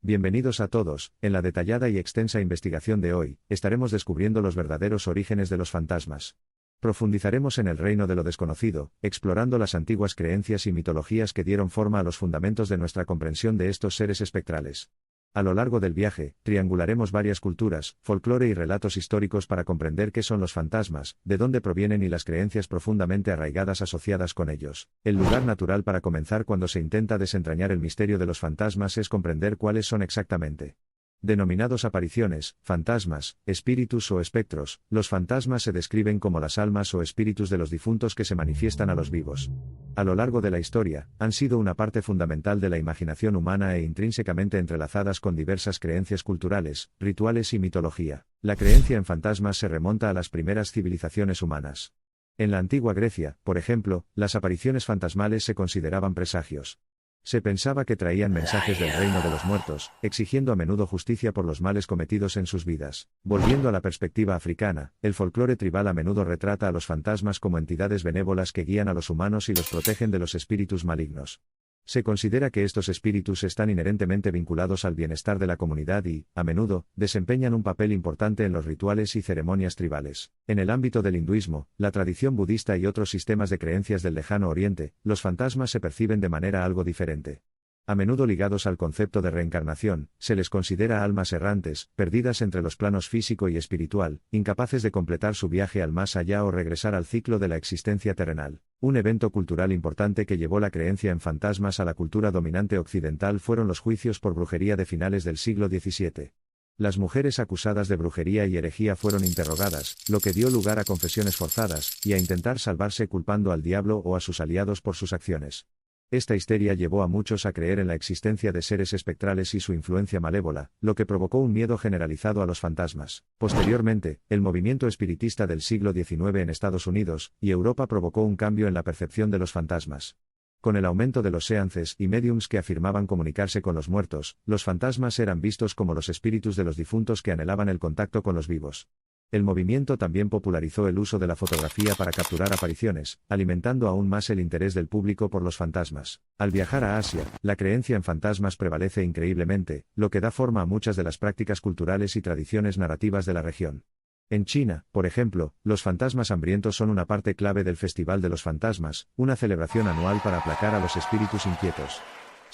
Bienvenidos a todos. En la detallada y extensa investigación de hoy, estaremos descubriendo los verdaderos orígenes de los fantasmas. Profundizaremos en el reino de lo desconocido, explorando las antiguas creencias y mitologías que dieron forma a los fundamentos de nuestra comprensión de estos seres espectrales. A lo largo del viaje, triangularemos varias culturas, folclore y relatos históricos para comprender qué son los fantasmas, de dónde provienen y las creencias profundamente arraigadas asociadas con ellos. El lugar natural para comenzar cuando se intenta desentrañar el misterio de los fantasmas es comprender cuáles son exactamente. Denominados apariciones, fantasmas, espíritus o espectros, los fantasmas se describen como las almas o espíritus de los difuntos que se manifiestan a los vivos. A lo largo de la historia, han sido una parte fundamental de la imaginación humana e intrínsecamente entrelazadas con diversas creencias culturales, rituales y mitología. La creencia en fantasmas se remonta a las primeras civilizaciones humanas. En la antigua Grecia, por ejemplo, las apariciones fantasmales se consideraban presagios. Se pensaba que traían mensajes del reino de los muertos, exigiendo a menudo justicia por los males cometidos en sus vidas. Volviendo a la perspectiva africana, el folclore tribal a menudo retrata a los fantasmas como entidades benévolas que guían a los humanos y los protegen de los espíritus malignos. Se considera que estos espíritus están inherentemente vinculados al bienestar de la comunidad y, a menudo, desempeñan un papel importante en los rituales y ceremonias tribales. En el ámbito del hinduismo, la tradición budista y otros sistemas de creencias del lejano oriente, los fantasmas se perciben de manera algo diferente. A menudo ligados al concepto de reencarnación, se les considera almas errantes, perdidas entre los planos físico y espiritual, incapaces de completar su viaje al más allá o regresar al ciclo de la existencia terrenal. Un evento cultural importante que llevó la creencia en fantasmas a la cultura dominante occidental fueron los juicios por brujería de finales del siglo XVII. Las mujeres acusadas de brujería y herejía fueron interrogadas, lo que dio lugar a confesiones forzadas, y a intentar salvarse culpando al diablo o a sus aliados por sus acciones. Esta histeria llevó a muchos a creer en la existencia de seres espectrales y su influencia malévola, lo que provocó un miedo generalizado a los fantasmas. Posteriormente, el movimiento espiritista del siglo XIX en Estados Unidos y Europa provocó un cambio en la percepción de los fantasmas. Con el aumento de los seances y mediums que afirmaban comunicarse con los muertos, los fantasmas eran vistos como los espíritus de los difuntos que anhelaban el contacto con los vivos. El movimiento también popularizó el uso de la fotografía para capturar apariciones, alimentando aún más el interés del público por los fantasmas. Al viajar a Asia, la creencia en fantasmas prevalece increíblemente, lo que da forma a muchas de las prácticas culturales y tradiciones narrativas de la región. En China, por ejemplo, los fantasmas hambrientos son una parte clave del Festival de los Fantasmas, una celebración anual para aplacar a los espíritus inquietos.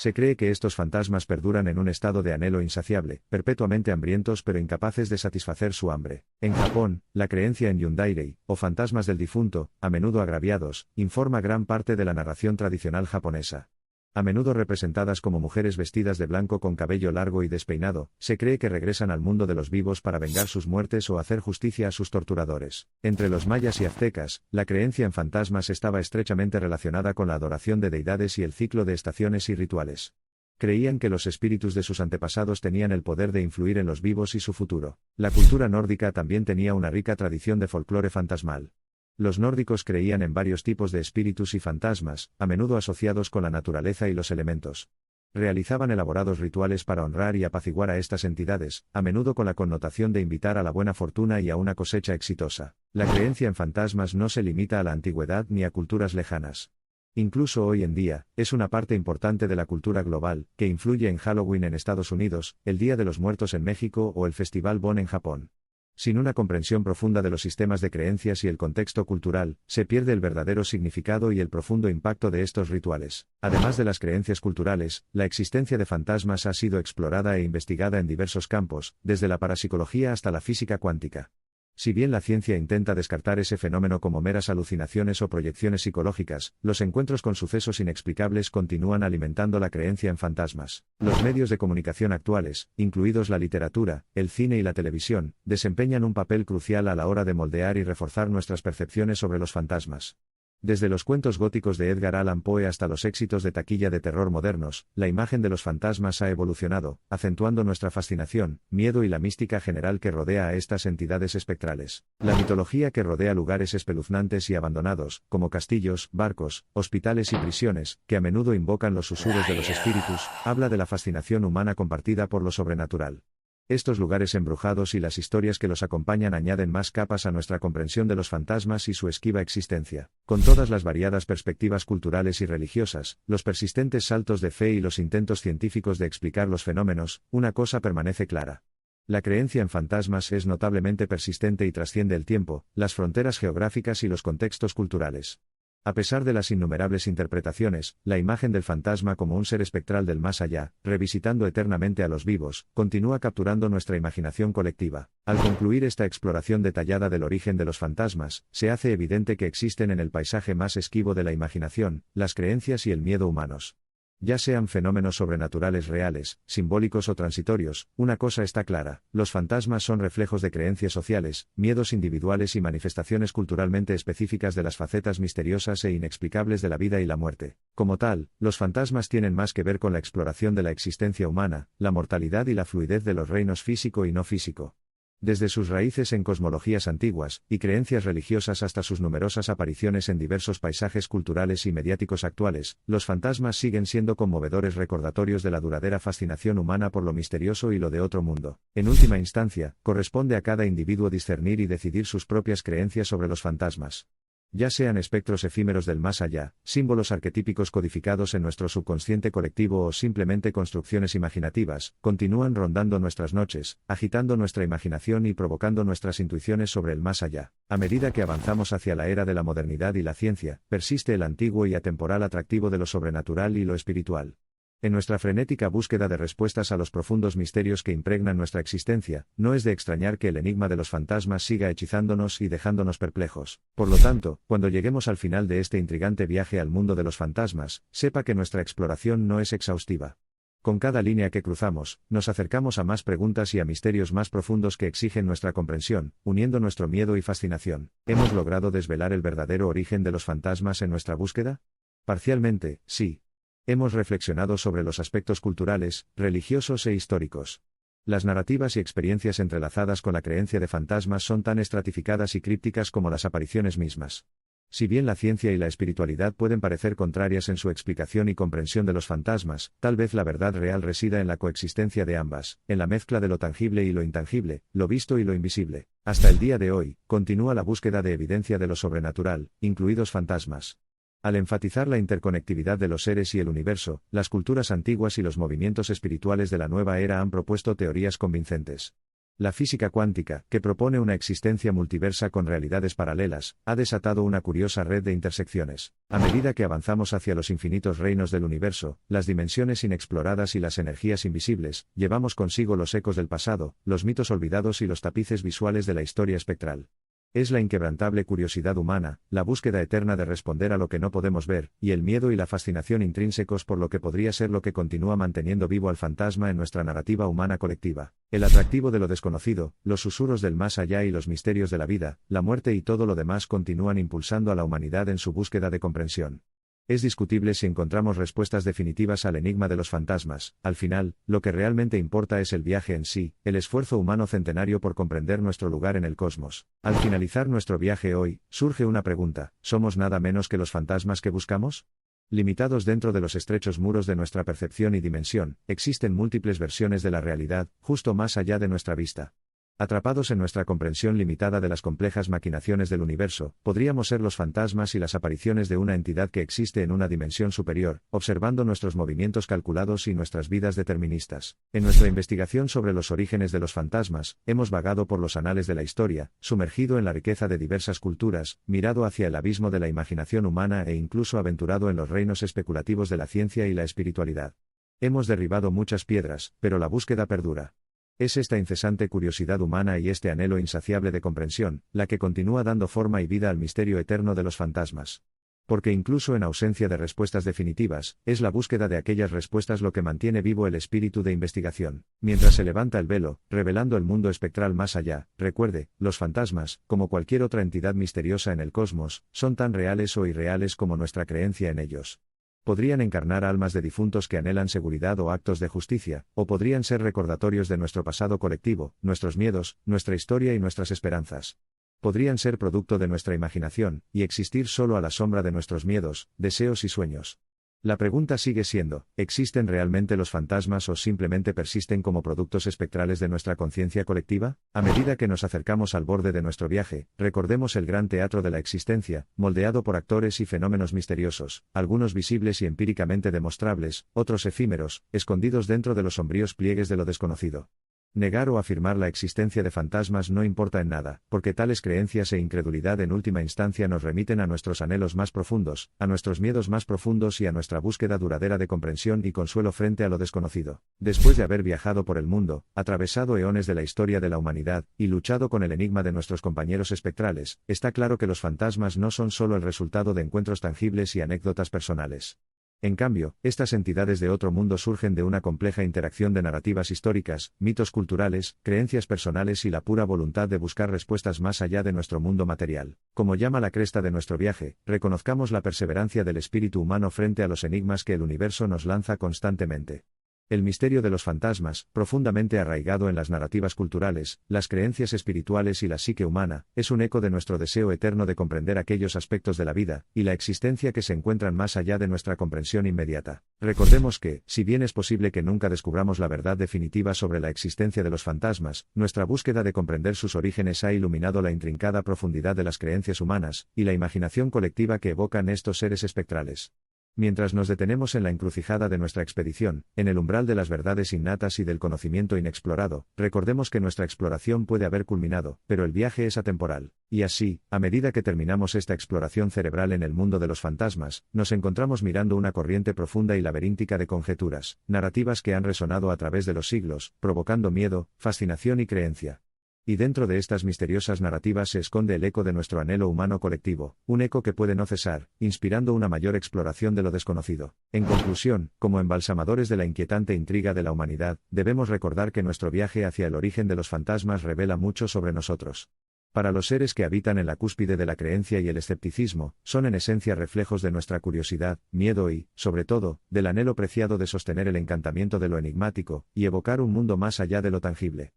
Se cree que estos fantasmas perduran en un estado de anhelo insaciable, perpetuamente hambrientos pero incapaces de satisfacer su hambre. En Japón, la creencia en yundairei, o fantasmas del difunto, a menudo agraviados, informa gran parte de la narración tradicional japonesa. A menudo representadas como mujeres vestidas de blanco con cabello largo y despeinado, se cree que regresan al mundo de los vivos para vengar sus muertes o hacer justicia a sus torturadores. Entre los mayas y aztecas, la creencia en fantasmas estaba estrechamente relacionada con la adoración de deidades y el ciclo de estaciones y rituales. Creían que los espíritus de sus antepasados tenían el poder de influir en los vivos y su futuro. La cultura nórdica también tenía una rica tradición de folclore fantasmal. Los nórdicos creían en varios tipos de espíritus y fantasmas, a menudo asociados con la naturaleza y los elementos. Realizaban elaborados rituales para honrar y apaciguar a estas entidades, a menudo con la connotación de invitar a la buena fortuna y a una cosecha exitosa. La creencia en fantasmas no se limita a la antigüedad ni a culturas lejanas. Incluso hoy en día, es una parte importante de la cultura global, que influye en Halloween en Estados Unidos, el Día de los Muertos en México o el Festival Bon en Japón. Sin una comprensión profunda de los sistemas de creencias y el contexto cultural, se pierde el verdadero significado y el profundo impacto de estos rituales. Además de las creencias culturales, la existencia de fantasmas ha sido explorada e investigada en diversos campos, desde la parapsicología hasta la física cuántica. Si bien la ciencia intenta descartar ese fenómeno como meras alucinaciones o proyecciones psicológicas, los encuentros con sucesos inexplicables continúan alimentando la creencia en fantasmas. Los medios de comunicación actuales, incluidos la literatura, el cine y la televisión, desempeñan un papel crucial a la hora de moldear y reforzar nuestras percepciones sobre los fantasmas. Desde los cuentos góticos de Edgar Allan Poe hasta los éxitos de taquilla de terror modernos, la imagen de los fantasmas ha evolucionado, acentuando nuestra fascinación, miedo y la mística general que rodea a estas entidades espectrales. La mitología que rodea lugares espeluznantes y abandonados, como castillos, barcos, hospitales y prisiones, que a menudo invocan los susurros de los espíritus, habla de la fascinación humana compartida por lo sobrenatural. Estos lugares embrujados y las historias que los acompañan añaden más capas a nuestra comprensión de los fantasmas y su esquiva existencia. Con todas las variadas perspectivas culturales y religiosas, los persistentes saltos de fe y los intentos científicos de explicar los fenómenos, una cosa permanece clara. La creencia en fantasmas es notablemente persistente y trasciende el tiempo, las fronteras geográficas y los contextos culturales. A pesar de las innumerables interpretaciones, la imagen del fantasma como un ser espectral del más allá, revisitando eternamente a los vivos, continúa capturando nuestra imaginación colectiva. Al concluir esta exploración detallada del origen de los fantasmas, se hace evidente que existen en el paisaje más esquivo de la imaginación, las creencias y el miedo humanos. Ya sean fenómenos sobrenaturales reales, simbólicos o transitorios, una cosa está clara: los fantasmas son reflejos de creencias sociales, miedos individuales y manifestaciones culturalmente específicas de las facetas misteriosas e inexplicables de la vida y la muerte. Como tal, los fantasmas tienen más que ver con la exploración de la existencia humana, la mortalidad y la fluidez de los reinos físico y no físico. Desde sus raíces en cosmologías antiguas y creencias religiosas hasta sus numerosas apariciones en diversos paisajes culturales y mediáticos actuales, los fantasmas siguen siendo conmovedores recordatorios de la duradera fascinación humana por lo misterioso y lo de otro mundo. En última instancia, corresponde a cada individuo discernir y decidir sus propias creencias sobre los fantasmas. Ya sean espectros efímeros del más allá, símbolos arquetípicos codificados en nuestro subconsciente colectivo o simplemente construcciones imaginativas, continúan rondando nuestras noches, agitando nuestra imaginación y provocando nuestras intuiciones sobre el más allá. A medida que avanzamos hacia la era de la modernidad y la ciencia, persiste el antiguo y atemporal atractivo de lo sobrenatural y lo espiritual. En nuestra frenética búsqueda de respuestas a los profundos misterios que impregnan nuestra existencia, no es de extrañar que el enigma de los fantasmas siga hechizándonos y dejándonos perplejos. Por lo tanto, cuando lleguemos al final de este intrigante viaje al mundo de los fantasmas, sepa que nuestra exploración no es exhaustiva. Con cada línea que cruzamos, nos acercamos a más preguntas y a misterios más profundos que exigen nuestra comprensión, uniendo nuestro miedo y fascinación. ¿Hemos logrado desvelar el verdadero origen de los fantasmas en nuestra búsqueda? Parcialmente, sí. Hemos reflexionado sobre los aspectos culturales, religiosos e históricos. Las narrativas y experiencias entrelazadas con la creencia de fantasmas son tan estratificadas y crípticas como las apariciones mismas. Si bien la ciencia y la espiritualidad pueden parecer contrarias en su explicación y comprensión de los fantasmas, tal vez la verdad real resida en la coexistencia de ambas, en la mezcla de lo tangible y lo intangible, lo visto y lo invisible. Hasta el día de hoy, continúa la búsqueda de evidencia de lo sobrenatural, incluidos fantasmas. Al enfatizar la interconectividad de los seres y el universo, las culturas antiguas y los movimientos espirituales de la nueva era han propuesto teorías convincentes. La física cuántica, que propone una existencia multiversa con realidades paralelas, ha desatado una curiosa red de intersecciones. A medida que avanzamos hacia los infinitos reinos del universo, las dimensiones inexploradas y las energías invisibles, llevamos consigo los ecos del pasado, los mitos olvidados y los tapices visuales de la historia espectral. Es la inquebrantable curiosidad humana, la búsqueda eterna de responder a lo que no podemos ver, y el miedo y la fascinación intrínsecos por lo que podría ser lo que continúa manteniendo vivo al fantasma en nuestra narrativa humana colectiva. El atractivo de lo desconocido, los susurros del más allá y los misterios de la vida, la muerte y todo lo demás continúan impulsando a la humanidad en su búsqueda de comprensión. Es discutible si encontramos respuestas definitivas al enigma de los fantasmas. Al final, lo que realmente importa es el viaje en sí, el esfuerzo humano centenario por comprender nuestro lugar en el cosmos. Al finalizar nuestro viaje hoy, surge una pregunta: ¿somos nada menos que los fantasmas que buscamos? Limitados dentro de los estrechos muros de nuestra percepción y dimensión, existen múltiples versiones de la realidad, justo más allá de nuestra vista. Atrapados en nuestra comprensión limitada de las complejas maquinaciones del universo, podríamos ser los fantasmas y las apariciones de una entidad que existe en una dimensión superior, observando nuestros movimientos calculados y nuestras vidas deterministas. En nuestra investigación sobre los orígenes de los fantasmas, hemos vagado por los anales de la historia, sumergido en la riqueza de diversas culturas, mirado hacia el abismo de la imaginación humana e incluso aventurado en los reinos especulativos de la ciencia y la espiritualidad. Hemos derribado muchas piedras, pero la búsqueda perdura. Es esta incesante curiosidad humana y este anhelo insaciable de comprensión, la que continúa dando forma y vida al misterio eterno de los fantasmas. Porque incluso en ausencia de respuestas definitivas, es la búsqueda de aquellas respuestas lo que mantiene vivo el espíritu de investigación. Mientras se levanta el velo, revelando el mundo espectral más allá, recuerde, los fantasmas, como cualquier otra entidad misteriosa en el cosmos, son tan reales o irreales como nuestra creencia en ellos. Podrían encarnar almas de difuntos que anhelan seguridad o actos de justicia, o podrían ser recordatorios de nuestro pasado colectivo, nuestros miedos, nuestra historia y nuestras esperanzas. Podrían ser producto de nuestra imaginación, y existir solo a la sombra de nuestros miedos, deseos y sueños. La pregunta sigue siendo, ¿existen realmente los fantasmas o simplemente persisten como productos espectrales de nuestra conciencia colectiva? A medida que nos acercamos al borde de nuestro viaje, recordemos el gran teatro de la existencia, moldeado por actores y fenómenos misteriosos, algunos visibles y empíricamente demostrables, otros efímeros, escondidos dentro de los sombríos pliegues de lo desconocido. Negar o afirmar la existencia de fantasmas no importa en nada, porque tales creencias e incredulidad en última instancia nos remiten a nuestros anhelos más profundos, a nuestros miedos más profundos y a nuestra búsqueda duradera de comprensión y consuelo frente a lo desconocido. Después de haber viajado por el mundo, atravesado eones de la historia de la humanidad, y luchado con el enigma de nuestros compañeros espectrales, está claro que los fantasmas no son solo el resultado de encuentros tangibles y anécdotas personales. En cambio, estas entidades de otro mundo surgen de una compleja interacción de narrativas históricas, mitos culturales, creencias personales y la pura voluntad de buscar respuestas más allá de nuestro mundo material. Como llama la cresta de nuestro viaje, reconozcamos la perseverancia del espíritu humano frente a los enigmas que el universo nos lanza constantemente. El misterio de los fantasmas, profundamente arraigado en las narrativas culturales, las creencias espirituales y la psique humana, es un eco de nuestro deseo eterno de comprender aquellos aspectos de la vida y la existencia que se encuentran más allá de nuestra comprensión inmediata. Recordemos que, si bien es posible que nunca descubramos la verdad definitiva sobre la existencia de los fantasmas, nuestra búsqueda de comprender sus orígenes ha iluminado la intrincada profundidad de las creencias humanas y la imaginación colectiva que evocan estos seres espectrales. Mientras nos detenemos en la encrucijada de nuestra expedición, en el umbral de las verdades innatas y del conocimiento inexplorado, recordemos que nuestra exploración puede haber culminado, pero el viaje es atemporal. Y así, a medida que terminamos esta exploración cerebral en el mundo de los fantasmas, nos encontramos mirando una corriente profunda y laberíntica de conjeturas, narrativas que han resonado a través de los siglos, provocando miedo, fascinación y creencia. Y dentro de estas misteriosas narrativas se esconde el eco de nuestro anhelo humano colectivo, un eco que puede no cesar, inspirando una mayor exploración de lo desconocido. En conclusión, como embalsamadores de la inquietante intriga de la humanidad, debemos recordar que nuestro viaje hacia el origen de los fantasmas revela mucho sobre nosotros. Para los seres que habitan en la cúspide de la creencia y el escepticismo, son en esencia reflejos de nuestra curiosidad, miedo y, sobre todo, del anhelo preciado de sostener el encantamiento de lo enigmático, y evocar un mundo más allá de lo tangible.